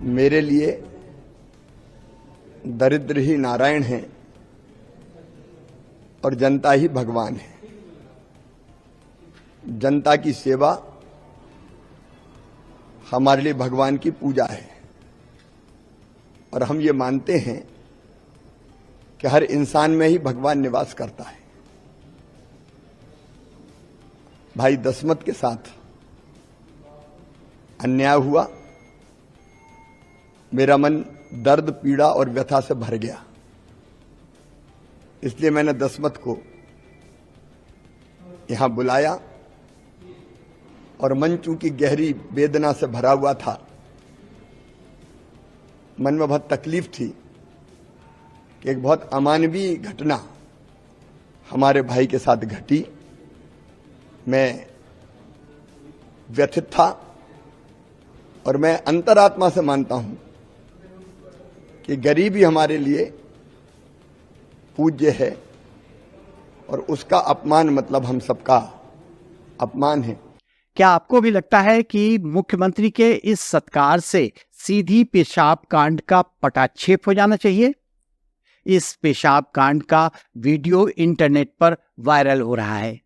मेरे लिए दरिद्र ही नारायण हैं और जनता ही भगवान है। जनता की सेवा हमारे लिए भगवान की पूजा है और हम ये मानते हैं कि हर इंसान में ही भगवान निवास करता है। भाई दशमत के साथ अन्याय हुआ, मेरा मन दर्द, पीड़ा और व्यथा से भर गया। इसलिए मैंने दशमत को यहां बुलाया और मन चूंकि गहरी वेदना से भरा हुआ था, मन में बहुत तकलीफ थी कि एक बहुत अमानवीय घटना हमारे भाई के साथ घटी। मैं व्यथित था और मैं अंतरात्मा से मानता हूं कि गरीबी हमारे लिए पूज्य है और उसका अपमान मतलब हम सबका अपमान है। क्या आपको भी लगता है कि मुख्यमंत्री के इस सत्कार से सीधी पेशाब कांड का पटाक्षेप हो जाना चाहिए? इस पेशाब कांड का वीडियो इंटरनेट पर वायरल हो रहा है।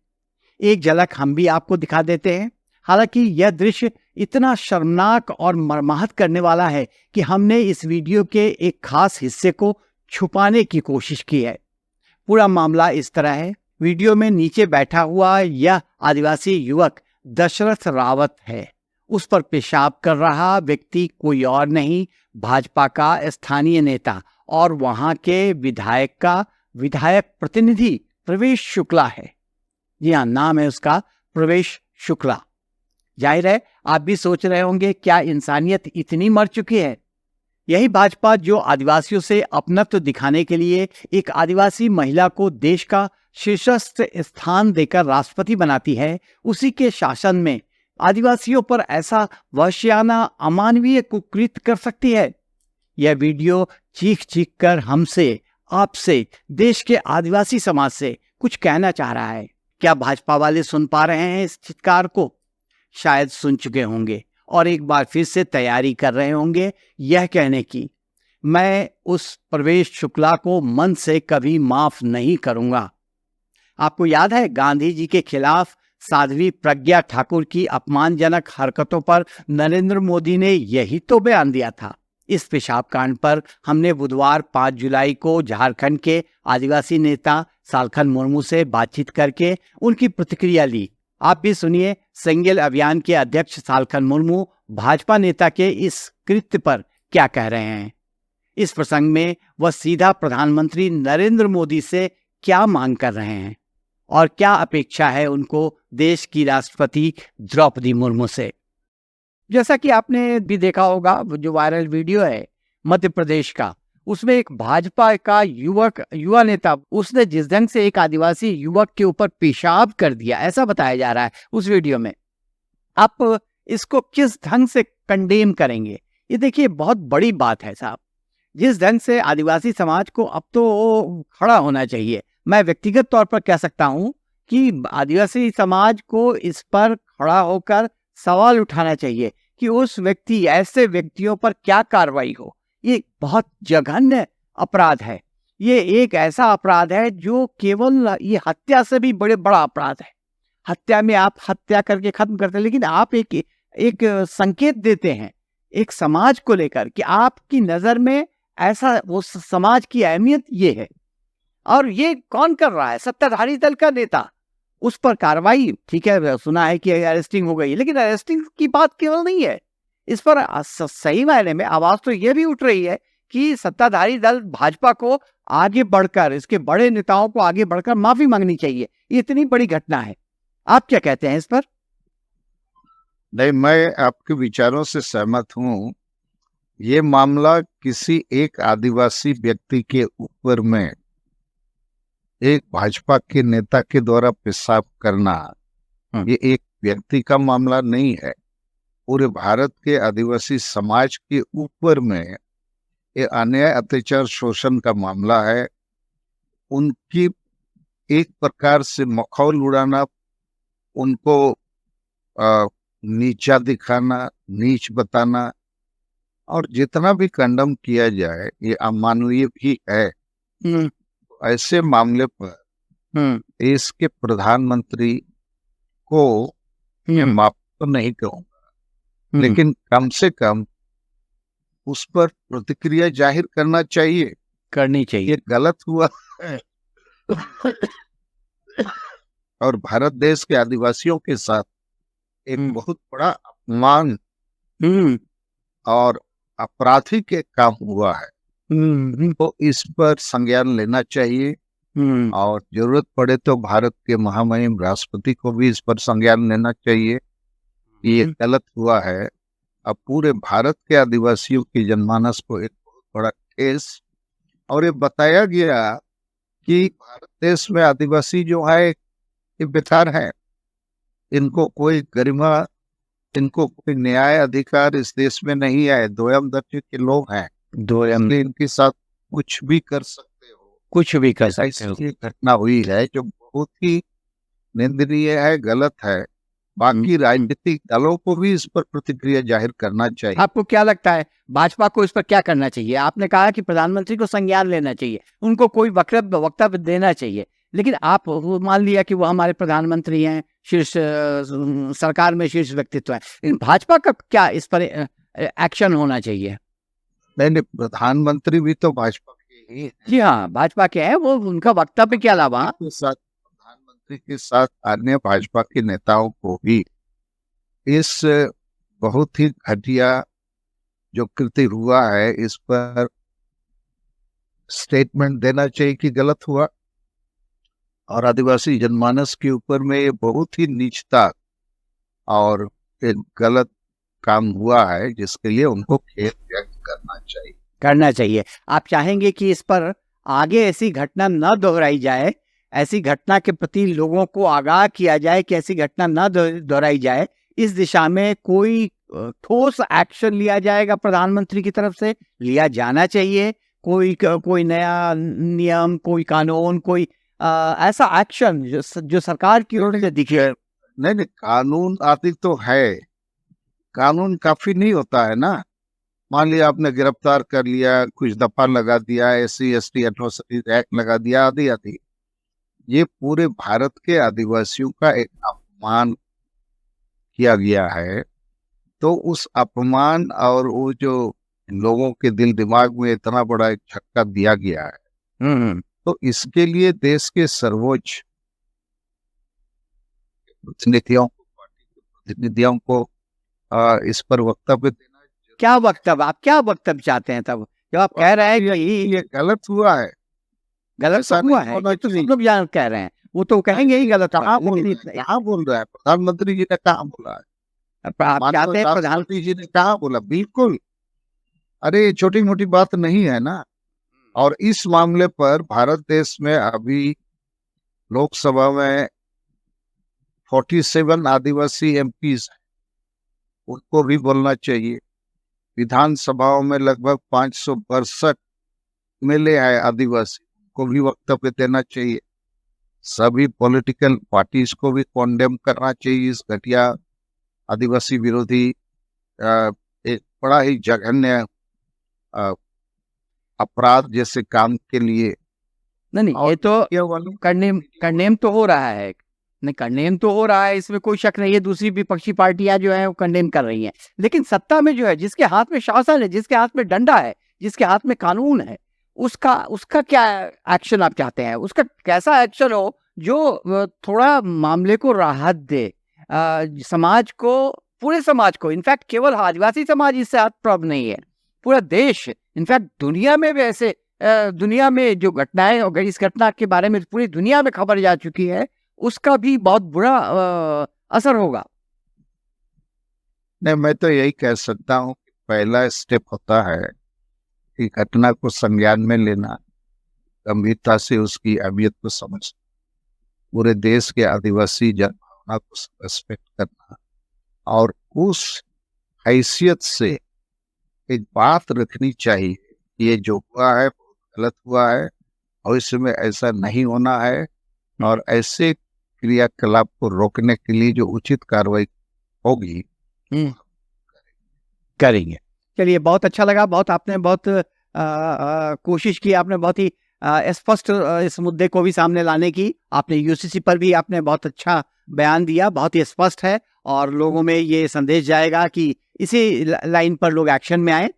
एक झलक हम भी आपको दिखा देते हैं। हालांकि यह दृश्य इतना शर्मनाक और मर्माहत करने वाला है कि हमने इस वीडियो के एक खास हिस्से को छुपाने की कोशिश की है। पूरा मामला इस तरह है। वीडियो में नीचे बैठा हुआ यह आदिवासी युवक दशरथ रावत है। उस पर पेशाब कर रहा व्यक्ति कोई और नहीं, भाजपा का स्थानीय नेता और वहां के विधायक प्रतिनिधि प्रवेश शुक्ला है। जी हाँ, नाम है उसका प्रवेश शुक्ला। जाहिर है आप भी सोच रहे होंगे क्या इंसानियत इतनी मर चुकी है? यही भाजपा जो आदिवासियों से अपनत्व दिखाने के लिए एक आदिवासी महिला को देश का शीर्षस्थ स्थान देकर राष्ट्रपति बनाती है, उसी के शासन में आदिवासियों पर ऐसा वहशियाना अमानवीय कुकृत्य कर सकती है। यह वीडियो चीख चीख कर हमसे, आपसे, देश के आदिवासी समाज से कुछ कहना चाह रहा है। क्या भाजपा वाले सुन पा रहे हैं इस चित्कार को? शायद सुन चुके होंगे और एक बार फिर से तैयारी कर रहे होंगे यह कहने की, मैं उस प्रवेश शुक्ला को मन से कभी माफ नहीं करूंगा। आपको याद है गांधी जी के खिलाफ साध्वी प्रज्ञा ठाकुर की अपमानजनक हरकतों पर नरेंद्र मोदी ने यही तो बयान दिया था। इस पेशाब कांड पर हमने बुधवार 5 जुलाई को झारखंड के आदिवासी नेता सालखन मुर्मू से बातचीत करके उनकी प्रतिक्रिया ली। आप भी सुनिए सेंगेल अभियान के अध्यक्ष सालखन मुर्मू भाजपा नेता के इस कृत्य पर क्या कह रहे हैं। इस प्रसंग में वह सीधा प्रधानमंत्री नरेंद्र मोदी से क्या मांग कर रहे हैं और क्या अपेक्षा है उनको देश की राष्ट्रपति द्रौपदी मुर्मू से। जैसा कि आपने भी देखा होगा, जो वायरल वीडियो है मध्य प्रदेश का, उसमें एक भाजपा का युवा नेता, उसने जिस ढंग से एक आदिवासी युवक के ऊपर पेशाब कर दिया, ऐसा बताया जा रहा है उस वीडियो में। आप इसको किस ढंग से कंडेम करेंगे? ये देखिए बहुत बड़ी बात है साहब। जिस ढंग से आदिवासी समाज को अब तो खड़ा होना चाहिए। मैं व्यक्तिगत तौर पर कह सकता हूं कि आदिवासी समाज को इस पर खड़ा होकर सवाल उठाना चाहिए कि उस व्यक्ति, ऐसे व्यक्तियों पर क्या कार्रवाई हो। ये बहुत जघन्य अपराध है। ये एक ऐसा अपराध है जो केवल ये हत्या से भी बड़ा अपराध है। हत्या में आप हत्या करके खत्म करते हैं, लेकिन आप एक संकेत देते हैं एक समाज को लेकर कि आपकी नजर में ऐसा वो समाज की अहमियत ये है। और ये कौन कर रहा है? सत्ताधारी दल का नेता। उस पर कार्रवाई, ठीक है, सुना है कि अरेस्टिंग हो गई, लेकिन अरेस्टिंग की बात केवल नहीं है। इस पर सही मायने में आवाज तो यह भी उठ रही है कि सत्ताधारी दल भाजपा को आगे बढ़कर, इसके बड़े नेताओं को आगे बढ़कर माफी मांगनी चाहिए। ये इतनी बड़ी घटना है। आप क्या कहते हैं इस पर? नहीं, मैं आपके विचारों से सहमत हूं। ये मामला किसी एक आदिवासी व्यक्ति के ऊपर में एक भाजपा के नेता के द्वारा पेशाब करना, ये एक व्यक्ति का मामला नहीं है। पूरे भारत के आदिवासी समाज के ऊपर में ये अन्याय, अत्याचार, शोषण का मामला है। उनकी एक प्रकार से मखौल उड़ाना, उनको नीचा दिखाना, नीच बताना, और जितना भी कंडम किया जाए ये अमानवीय भी है। हम्म, ऐसे मामले पर देश के प्रधानमंत्री को मैं माफ तो नहीं कहूंगा, लेकिन कम से कम उस पर प्रतिक्रिया जाहिर करना चाहिए। करनी चाहिए। ये गलत हुआ है और भारत देश के आदिवासियों के साथ एक बहुत बड़ा अपमान और आपराधिक एक काम हुआ है। तो इस पर संज्ञान लेना चाहिए और जरूरत पड़े तो भारत के महामहिम राष्ट्रपति को भी इस पर संज्ञान लेना चाहिए कि ये गलत हुआ है। अब पूरे भारत के आदिवासियों की जनमानस को एक बहुत बड़ा ठेस, और ये बताया गया कि भारत देश में आदिवासी जो है ये बेकार है, इनको कोई गरिमा, इनको कोई न्याय अधिकार इस देश में नहीं है, दोयम दर्जे के लोग हैं, इसलिए इनके साथ कुछ भी कर सकते हो, कुछ भी कर सकते हो। ऐसी घटना हुई है जो बहुत ही निंदनीय है, गलत है। बाकी राजनीतिक दलों को भी इस पर प्रतिक्रिया जाहिर करना चाहिए। आपको क्या लगता है भाजपा को इस पर क्या करना चाहिए? आपने कहा कि प्रधानमंत्री को संज्ञान लेना चाहिए, उनको कोई वक्तव्य देना चाहिए, लेकिन आप मान लिया कि वो हमारे प्रधानमंत्री हैं, शीर्ष सरकार में शीर्ष व्यक्तित्व है, लेकिन भाजपा का क्या इस पर एक्शन होना चाहिए? नहीं, प्रधानमंत्री भी तो भाजपा के ही हैं। जी हाँ, भाजपा के हैं, वो उनका वक्तव्य के अलावा प्रधानमंत्री के साथ अन्य भाजपा के नेताओं को भी इस बहुत ही घटिया जो कृत्य हुआ है इस पर स्टेटमेंट देना चाहिए कि गलत हुआ, और आदिवासी जनमानस के ऊपर में ये बहुत ही नीचता और एक गलत काम हुआ है जिसके लिए उनको खेद व्यक्त करना चाहिए। आप चाहेंगे कि इस पर आगे ऐसी घटना न दोहराई जाए, ऐसी घटना के प्रति लोगों को आगाह किया जाए कि ऐसी घटना न दोहराई जाए, इस दिशा में कोई ठोस एक्शन लिया जाएगा प्रधानमंत्री की तरफ से, लिया जाना चाहिए? कोई नया नियम, कोई कानून, कोई ऐसा एक्शन जो सरकार की ओर से दिखे? नहीं, कानून आदि तो है, कानून काफी नहीं होता है ना। मान लिया आपने गिरफ्तार कर लिया, कुछ दफा लगा दिया, SC/ST एट्रोसिटीज एक्ट लगा दिया, आदि आदि। ये पूरे भारत के आदिवासियों का एक अपमान किया गया है। तो उस अपमान और वो जो लोगों के दिल दिमाग में इतना बड़ा एक झटका दिया गया है, तो इसके लिए देश के सर्वोच्च प्रतिनिधियों को इस पर वक्तव्य देना। क्या वक्तव्य, आप क्या वक्तव्य चाहते हैं तब जब आप कह रहे हैं कि ये गलत हुआ है? गलत हुआ है, ये तो सब लोग जान कह रहे हैं, वो तो कहेंगे ही गलत। कहाँ बोल रहा है प्रधानमंत्री जी ने? कहाँ बोला है? आप चाहते हैं प्रधानमंत्री जी ने कहाँ बोला? बिल्कुल, अरे छोटी मोटी बात नहीं है ना। और इस मामले पर भारत देश में अभी लोकसभा में 47 आदिवासी MPs हैं, उनको भी बोलना चाहिए। विधानसभाओं में लगभग 562 MLA है आदिवासी, को भी वक्तव्य देना चाहिए। सभी पॉलिटिकल पार्टीज को भी कॉन्डेम करना चाहिए इस घटिया आदिवासी विरोधी एक बड़ा ही जघन्य अपराध जैसे काम के लिए। नहीं, ये तो कंडेम तो हो रहा है, नहीं कंडेम तो हो रहा है, इसमें कोई शक नहीं है। दूसरी विपक्षी पार्टियां जो है वो कंडेम कर रही हैं, लेकिन सत्ता में जो है, जिसके हाथ में शासन है, जिसके हाथ में डंडा है, जिसके हाथ में कानून है, उसका क्या एक्शन आप चाहते हैं? उसका कैसा एक्शन हो जो थोड़ा मामले को राहत दे, समाज को, पूरे समाज को। इनफैक्ट केवल आदिवासी समाज इससे प्रभावित नहीं है, पूरा देश, इनफैक्ट दुनिया में भी ऐसे दुनिया में जो घटनाएं, और इस घटना के बारे में पूरी दुनिया में खबर जा चुकी है, उसका भी बहुत बुरा असर होगा। नहीं, मैं तो यही कह सकता हूँ कि पहला स्टेप होता है कि घटना को संज्ञान में लेना, गंभीरता से उसकी अहमियत को समझ, पूरे देश के आदिवासी जनभावना को रेस्पेक्ट करना, और उस हैसियत से एक बात रखनी चाहिए कि ये जो हुआ है बहुत गलत हुआ है, और इसमें ऐसा नहीं होना है, और ऐसे क्रियाकलाप को रोकने के लिए जो उचित कार्रवाई होगी करेंगे। चलिए, बहुत अच्छा लगा। बहुत आपने बहुत कोशिश की, आपने बहुत ही स्पष्ट इस मुद्दे को भी सामने लाने की। आपने यूसीसी पर भी आपने बहुत अच्छा बयान दिया, बहुत ही स्पष्ट है, और लोगों में ये संदेश जाएगा कि इसी लाइन पर लोग एक्शन में आए।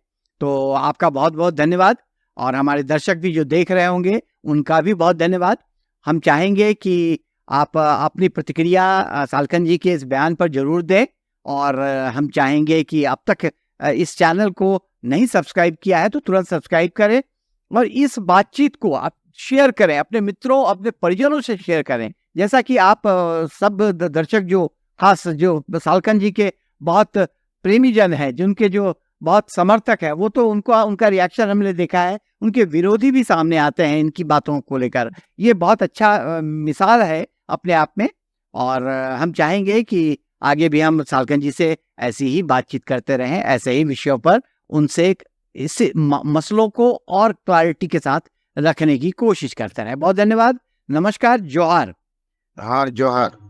तो आपका बहुत बहुत धन्यवाद, और हमारे दर्शक भी जो देख रहे होंगे उनका भी बहुत धन्यवाद। हम चाहेंगे कि आप अपनी प्रतिक्रिया सालकन जी के इस बयान पर जरूर दें, और हम चाहेंगे कि अब तक इस चैनल को नहीं सब्सक्राइब किया है तो तुरंत सब्सक्राइब करें, और इस बातचीत को आप शेयर करें, अपने मित्रों, अपने परिजनों से शेयर करें। जैसा कि आप सब दर्शक जो खास जो सालकन जी के बहुत प्रेमी जन है, जिनके जो बहुत समर्थक है, वो तो उनका रिएक्शन हमने देखा है, उनके विरोधी भी सामने आते हैं इनकी बातों को लेकर। ये बहुत अच्छा मिसाल है अपने आप में, और हम चाहेंगे कि आगे भी हम सालकन जी से ऐसी ही बातचीत करते रहें, ऐसे ही विषयों पर उनसे इस मसलों को और क्लैरिटी के साथ रखने की कोशिश करते रहें। बहुत धन्यवाद। नमस्कार। जोहार। हाँ, जोहार।